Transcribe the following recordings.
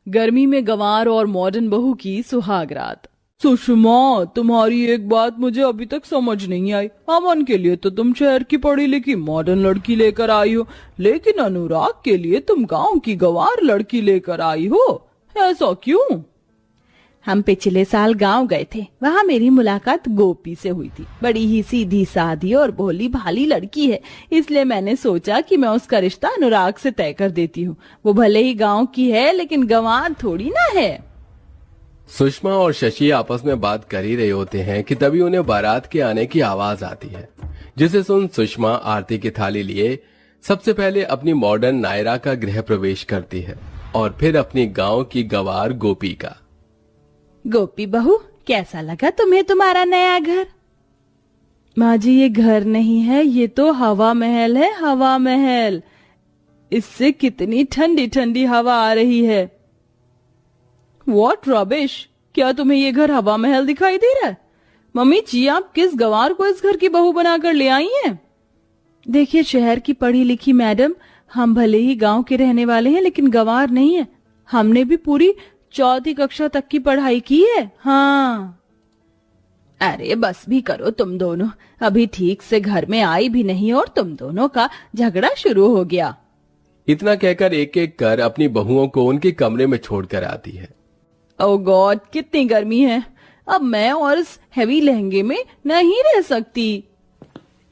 गर्मी में गंवार और मॉडर्न बहू की सुहाग रात। सुषमा, तुम्हारी एक बात मुझे अभी तक समझ नहीं आई। अमन के लिए तो तुम शहर की पढ़ी लिखी मॉडर्न लड़की लेकर आई हो, लेकिन अनुराग के लिए तुम गांव की गंवार लड़की लेकर आई हो। ऐसा क्यों? हम पिछले साल गांव गए थे, वहाँ मेरी मुलाकात गोपी से हुई थी। बड़ी ही सीधी सादी और भोली भाली लड़की है, इसलिए मैंने सोचा कि मैं उसका रिश्ता अनुराग से तय कर देती हूँ। वो भले ही गांव की है, लेकिन गंवार थोड़ी ना है। सुषमा और शशि आपस में बात कर ही रहे होते हैं कि तभी उन्हें बारात के आने की आवाज आती है, जिसे सुन सुषमा आरती की थाली लिए सबसे पहले अपनी मॉडर्न नायरा का गृह प्रवेश करती है और फिर अपनी गांव की गंवार गोपी का। गोपी बहू, कैसा लगा तुम्हें तुम्हारा नया घर? माँ जी, ये घर नहीं है, ये तो हवा महल है। हवा महल। इससे कितनी ठंडी ठंडी हवा आ रही है। What rubbish! क्या तुम्हें ये घर हवा महल दिखाई दे रहा है? मम्मी जी, आप किस गंवार को इस घर की बहू बनाकर ले आई हैं? देखिए शहर की पढ़ी लिखी मैडम, हम भले ही गांव के रहने वाले हैं, लेकिन गंवार नहीं है। हमने भी पूरी 4वीं कक्षा तक की पढ़ाई की है। हाँ। अरे बस भी करो तुम दोनों, अभी ठीक से घर में आई भी नहीं और तुम दोनों का झगड़ा शुरू हो गया। इतना कहकर एक एक कर अपनी बहुओं को उनके कमरे में छोड़कर आती है। ओह गॉड, कितनी गर्मी है। अब मैं और इस हैवी लहंगे में नहीं रह सकती।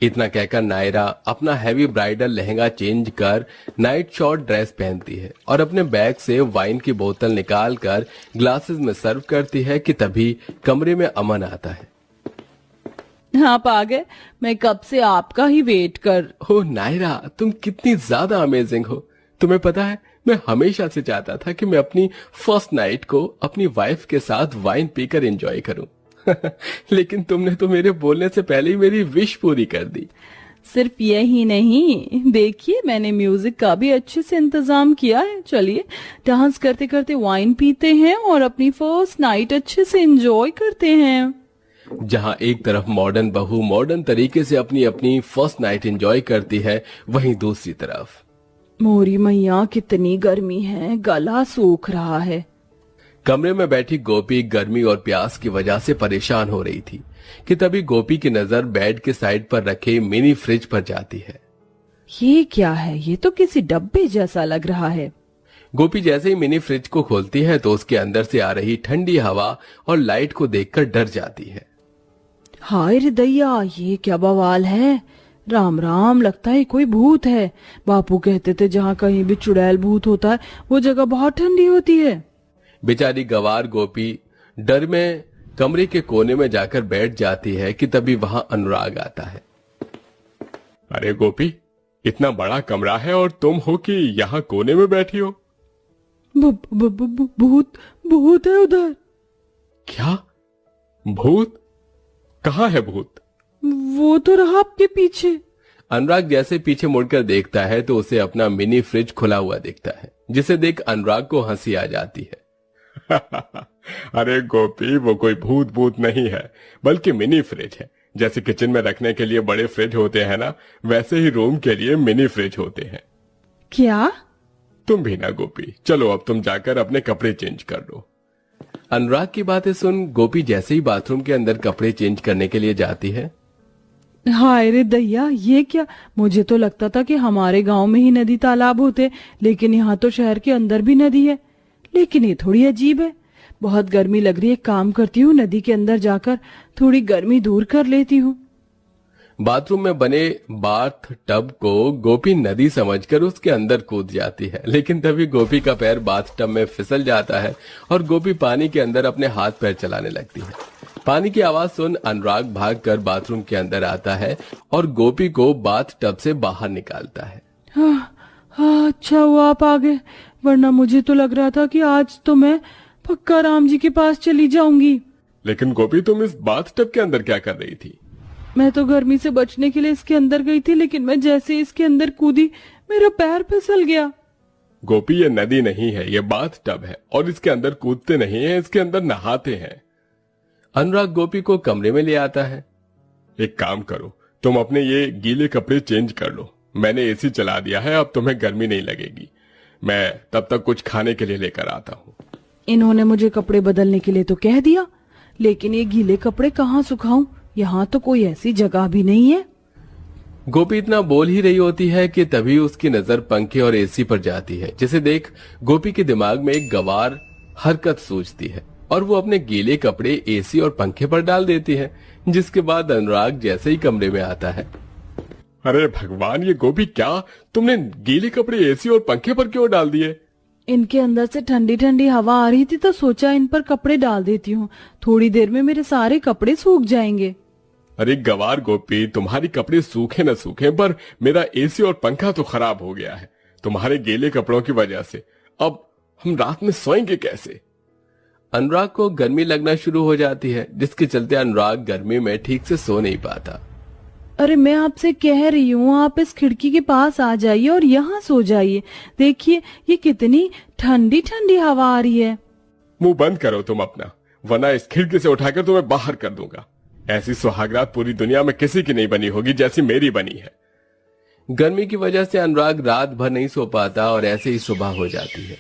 इतना कहकर नायरा अपना हैवी ब्राइडल लहंगा चेंज कर नाइट शॉर्ट ड्रेस पहनती है और अपने बैग से वाइन की बोतल निकालकर ग्लासेस में सर्व करती है कि तभी कमरे में अमन आता है। आप आ गए? मैं कब से आपका ही वेट कर। हो नायरा, तुम कितनी ज्यादा अमेजिंग हो। तुम्हें पता है, मैं हमेशा से चाहता था कि मैं अपनी फर्स्ट नाइट को अपनी वाइफ के साथ वाइन पीकर एंजॉय करूं। लेकिन तुमने तो मेरे बोलने से पहले ही मेरी विश पूरी कर दी। सिर्फ यही नहीं, देखिए मैंने म्यूजिक का भी अच्छे से इंतजाम किया है। चलिए डांस करते करते वाइन पीते हैं और अपनी फर्स्ट नाइट अच्छे से एंजॉय करते हैं। जहां एक तरफ मॉडर्न बहू मॉडर्न तरीके से अपनी अपनी फर्स्ट नाइट एंजॉय करती है, वहीं दूसरी तरफ मोरी मैया, कितनी गर्मी है, गला सूख रहा है। कमरे में बैठी गोपी गर्मी और प्यास की वजह से परेशान हो रही थी कि तभी गोपी की नजर बेड के साइड पर रखे मिनी फ्रिज पर जाती है। ये क्या है? ये तो किसी डब्बे जैसा लग रहा है। गोपी जैसे ही मिनी फ्रिज को खोलती है तो उसके अंदर से आ रही ठंडी हवा और लाइट को देखकर डर जाती है। हाय रे दैया, ये क्या बवाल है। राम राम, लगता है कोई भूत है। बापू कहते थे जहाँ कहीं भी चुड़ैल भूत होता है वो जगह बहुत ठंडी होती है। बेचारी गंवार गोपी डर में कमरे के कोने में जाकर बैठ जाती है कि तभी वहां अनुराग आता है। अरे गोपी, इतना बड़ा कमरा है और तुम हो कि यहाँ कोने में बैठी हो? भूत भूत है उधर। क्या? भूत? कहाँ है भूत? वो तो रहा आपके पीछे। अनुराग जैसे पीछे मुड़कर देखता है तो उसे अपना मिनी फ्रिज खुला हुआ दिखता है, जिसे देख अनुराग को हंसी आ जाती है। अरे गोपी, वो कोई भूत भूत नहीं है, बल्कि मिनी फ्रिज है। जैसे किचन में रखने के लिए बड़े फ्रिज होते हैं ना, वैसे ही रूम के लिए मिनी फ्रिज होते हैं। क्या? तुम भी ना गोपी, चलो अब तुम जाकर अपने कपड़े चेंज कर लो। अनुराग की बातें सुन गोपी जैसे ही बाथरूम के अंदर कपड़े चेंज करने के लिए जाती है। हाय रे दैया, ये क्या? मुझे तो लगता था कि हमारे गांव में ही नदी तालाब होते, लेकिन यहाँ तो शहर के अंदर भी नदी है। लेकिन ये थोड़ी अजीब है। बहुत गर्मी लग रही है, काम करती हूँ, नदी के अंदर जाकर थोड़ी गर्मी दूर कर लेती हूँ। बाथरूम में बने बाथ टब को गोपी नदी समझकर उसके अंदर कूद जाती है, लेकिन तभी गोपी का पैर बाथ टब में फिसल जाता है और गोपी पानी के अंदर अपने हाथ पैर चलाने लगती है। पानी की आवाज सुन अनुराग भागकर बाथरूम के अंदर आता है और गोपी को बाथ टब से बाहर निकालता है। हाँ, अच्छा हुआ आप आ गए, वरना मुझे तो लग रहा था कि आज तो मैं पक्का राम जी के पास चली जाऊंगी। लेकिन गोपी, तुम इस बाथ टब के अंदर क्या कर रही थी? मैं तो गर्मी से बचने के लिए इसके अंदर गई थी, लेकिन मैं जैसे ही इसके अंदर कूदी मेरा पैर फिसल गया। गोपी, ये नदी नहीं है, ये बाथ टब है और इसके अंदर कूदते नहीं है, इसके अंदर नहाते हैं। अनुराग गोपी को कमरे में ले आता है। एक काम करो, तुम अपने ये गीले कपड़े चेंज कर लो। मैंने एसी चला दिया है, अब तुम्हें गर्मी नहीं लगेगी। मैं तब तक कुछ खाने के लिए लेकर आता हूँ। इन्होंने मुझे कपड़े बदलने के लिए तो कह दिया, लेकिन ये गीले कपड़े कहाँ सुखाऊं? यहाँ तो कोई ऐसी जगह भी नहीं है। गोपी इतना बोल ही रही होती है कि तभी उसकी नजर पंखे और एसी पर जाती है, जिसे देख गोपी के दिमाग में एक गवार हरकत सूझती है और वो अपने गीले कपड़े एसी और पंखे पर डाल देती है, जिसके बाद अनुराग जैसे ही कमरे में आता है। अरे भगवान, ये गोपी, क्या तुमने गीले कपड़े एसी और पंखे पर क्यों डाल दिए? इनके अंदर से ठंडी ठंडी हवा आ रही थी तो सोचा इन पर कपड़े डाल देती हूँ, थोड़ी देर में मेरे सारे कपड़े सूख जाएंगे। अरे गवार गोपी, तुम्हारी कपड़े सूखे न सूखे, पर मेरा एसी और पंखा तो खराब हो गया है तुम्हारे गीले कपड़ों की वजह से। अब हम रात में सोएंगे कैसे? अनुराग को गर्मी लगना शुरू हो जाती है, जिसके चलते अनुराग गर्मी में ठीक से सो नहीं पाता। अरे मैं आपसे कह रही हूँ, आप इस खिड़की के पास आ जाइए और यहाँ सो जाइए। देखिए ये कितनी ठंडी ठंडी हवा आ रही है। मुंह बंद करो तुम अपना, वरना इस खिड़की से उठाकर तुम्हें बाहर कर दूंगा। ऐसी सुहागरात पूरी दुनिया में किसी की नहीं बनी होगी जैसी मेरी बनी है। गर्मी की वजह से अनुराग रात भर नहीं सो पाता और ऐसे ही सुबह हो जाती है।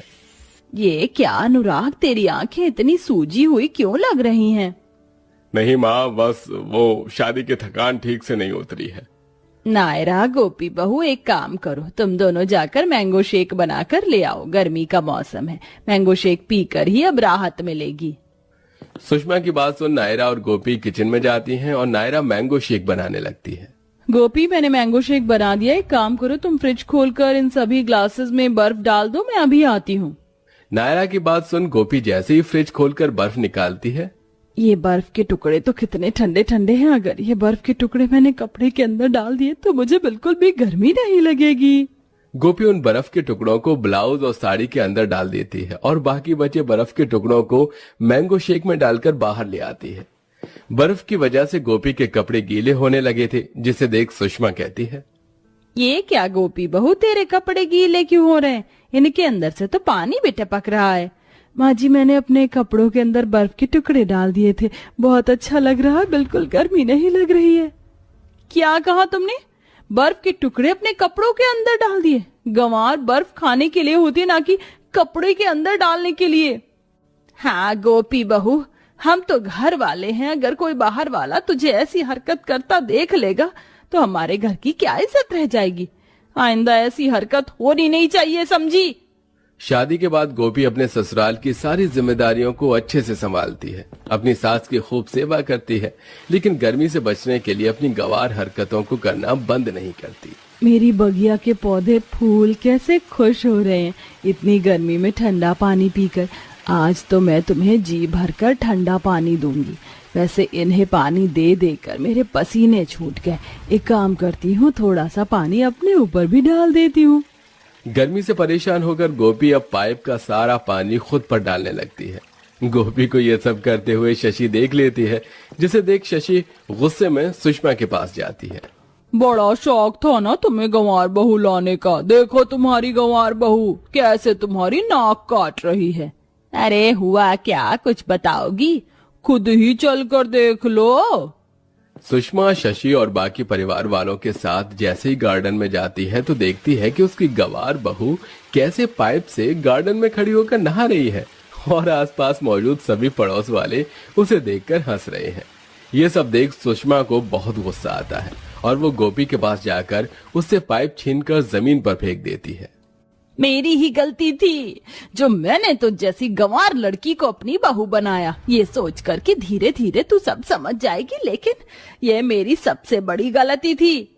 ये क्या अनुराग, तेरी आंखें इतनी सूजी हुई क्यों लग रही हैं? नहीं माँ, बस वो शादी की थकान ठीक से नहीं उतरी है। नायरा, गोपी बहू, एक काम करो, तुम दोनों जाकर मैंगो शेक बनाकर ले आओ। गर्मी का मौसम है, मैंगो शेक पीकर ही अब राहत मिलेगी। सुषमा की बात सुन नायरा और गोपी किचन में जाती हैं और नायरा मैंगो शेक बनाने लगती है। गोपी, मैंने मैंगो शेक बना दिया, एक काम करो, तुम फ्रिज खोलकर इन सभी ग्लासेस में बर्फ डाल दो, मैं अभी आती हूँ। नायरा की बात सुन गोपी जैसे ही फ्रिज खोलकर बर्फ निकालती है। ये बर्फ के टुकड़े तो कितने ठंडे ठंडे हैं, अगर ये बर्फ के टुकड़े मैंने कपड़े के अंदर डाल दिए तो मुझे बिल्कुल भी गर्मी नहीं लगेगी। गोपी उन बर्फ के टुकड़ों को ब्लाउज और साड़ी के अंदर डाल देती है और बाकी बचे बर्फ के टुकड़ों को मैंगो शेक में डालकर बाहर ले आती है। बर्फ की वजह से गोपी के कपड़े गीले होने लगे थे, जिसे देख सुषमा कहती है, ये क्या गोपी बहू, तेरे कपड़े गीले क्यों हो रहे हैं? इनके अंदर से तो पानी भी टपक रहा है। माँ जी, मैंने अपने कपड़ों के अंदर बर्फ के टुकड़े डाल दिए थे, बहुत अच्छा लग रहा है, बिल्कुल गर्मी नहीं लग रही है। क्या कहा तुमने? बर्फ के टुकड़े अपने कपड़ों के अंदर डाल दिए? गंवार बर्फ खाने के लिए होती है, ना कि कपड़े के अंदर डालने के लिए। हाँ गोपी बहू, हम तो घर वाले हैं, अगर कोई बाहर वाला तुझे ऐसी हरकत करता देख लेगा तो हमारे घर की क्या इज्जत रह जाएगी। आइंदा ऐसी हरकत होनी नहीं चाहिए, समझी? शादी के बाद गोपी अपने ससुराल की सारी जिम्मेदारियों को अच्छे से संभालती है, अपनी सास की खूब सेवा करती है, लेकिन गर्मी से बचने के लिए अपनी गंवार हरकतों को करना बंद नहीं करती। मेरी बगिया के पौधे फूल कैसे खुश हो रहे हैं इतनी गर्मी में ठंडा पानी पीकर। आज तो मैं तुम्हें जी भरकर ठंडा पानी दूंगी। वैसे इन्हें पानी दे देकर मेरे पसीने छूट गए। एक काम करती हूँ, थोड़ा सा पानी अपने ऊपर भी डाल देती हूँ। गर्मी से परेशान होकर गोपी अब पाइप का सारा पानी खुद पर डालने लगती है। गोपी को यह सब करते हुए शशि देख लेती है, जिसे देख शशि गुस्से में सुषमा के पास जाती है। बड़ा शौक था ना तुम्हें गंवार बहू लाने का, देखो तुम्हारी गंवार बहू कैसे तुम्हारी नाक काट रही है। अरे हुआ क्या, कुछ बताओगी? खुद ही चलकर देख लो। सुषमा शशि और बाकी परिवार वालों के साथ जैसे ही गार्डन में जाती है तो देखती है कि उसकी गंवार बहू कैसे पाइप से गार्डन में खड़ी होकर नहा रही है और आसपास मौजूद सभी पड़ोस वाले उसे देखकर हंस रहे हैं। ये सब देख सुषमा को बहुत गुस्सा आता है और वो गोपी के पास जाकर उससे पाइप छीनकर जमीन पर फेंक देती है। मेरी ही गलती थी जो मैंने तो जैसी गंवार लड़की को अपनी बहू बनाया, ये सोचकर कि धीरे धीरे तू सब समझ जाएगी, लेकिन ये मेरी सबसे बड़ी गलती थी।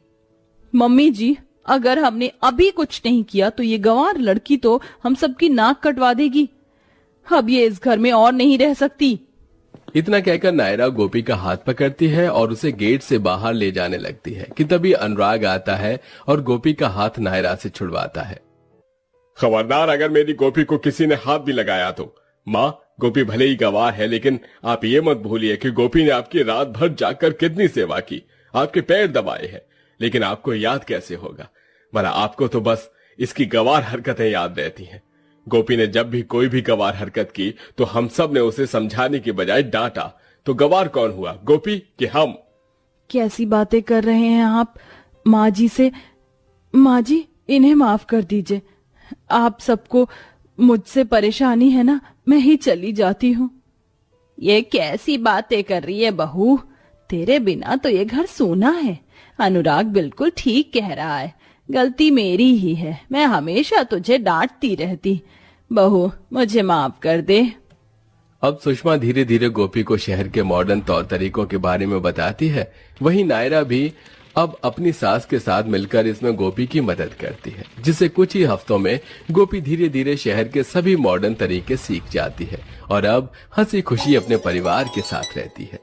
मम्मी जी, अगर हमने अभी कुछ नहीं किया तो ये गंवार लड़की तो हम सबकी नाक कटवा देगी। अब ये इस घर में और नहीं रह सकती। इतना कहकर नायरा गोपी का हाथ पकड़ती है और उसे गेट से बाहर ले जाने लगती है कि तभी अनुराग आता है और गोपी का हाथ नायरा से छुड़वाता है। खबरदार, अगर मेरी गोपी को किसी ने हाथ भी लगाया तो। माँ, गोपी भले ही गंवार है, लेकिन आप ये मत भूलिए कि गोपी ने आपकी रात भर जाकर कितनी सेवा की, आपके पैर दबाए हैं, लेकिन आपको याद कैसे होगा? भला आपको तो बस इसकी गंवार हरकतें याद रहती हैं। गोपी ने जब भी कोई भी गंवार हरकत की तो हम सब ने उसे समझाने की बजाय डांटा। तो गंवार कौन हुआ, गोपी कि हम? कैसी बातें कर रहे हैं आप? माँ जी से, माँ जी इन्हें माफ कर दीजिए। आप सबको मुझसे परेशानी है ना, मैं ही चली जाती हूँ। ये कैसी बातें कर रही है बहू, तेरे बिना तो ये घर सूना है। अनुराग बिल्कुल ठीक कह रहा है, गलती मेरी ही है, मैं हमेशा तुझे डांटती रहती। बहू मुझे माफ कर दे। अब सुषमा धीरे धीरे गोपी को शहर के मॉडर्न तौर तरीकों के बारे में बताती है। वहीं नायरा भी अब अपनी सास के साथ मिलकर इसमें गोपी की मदद करती है, जिससे कुछ ही हफ्तों में गोपी धीरे धीरे शहर के सभी मॉडर्न तरीके सीख जाती है और अब हंसी खुशी अपने परिवार के साथ रहती है।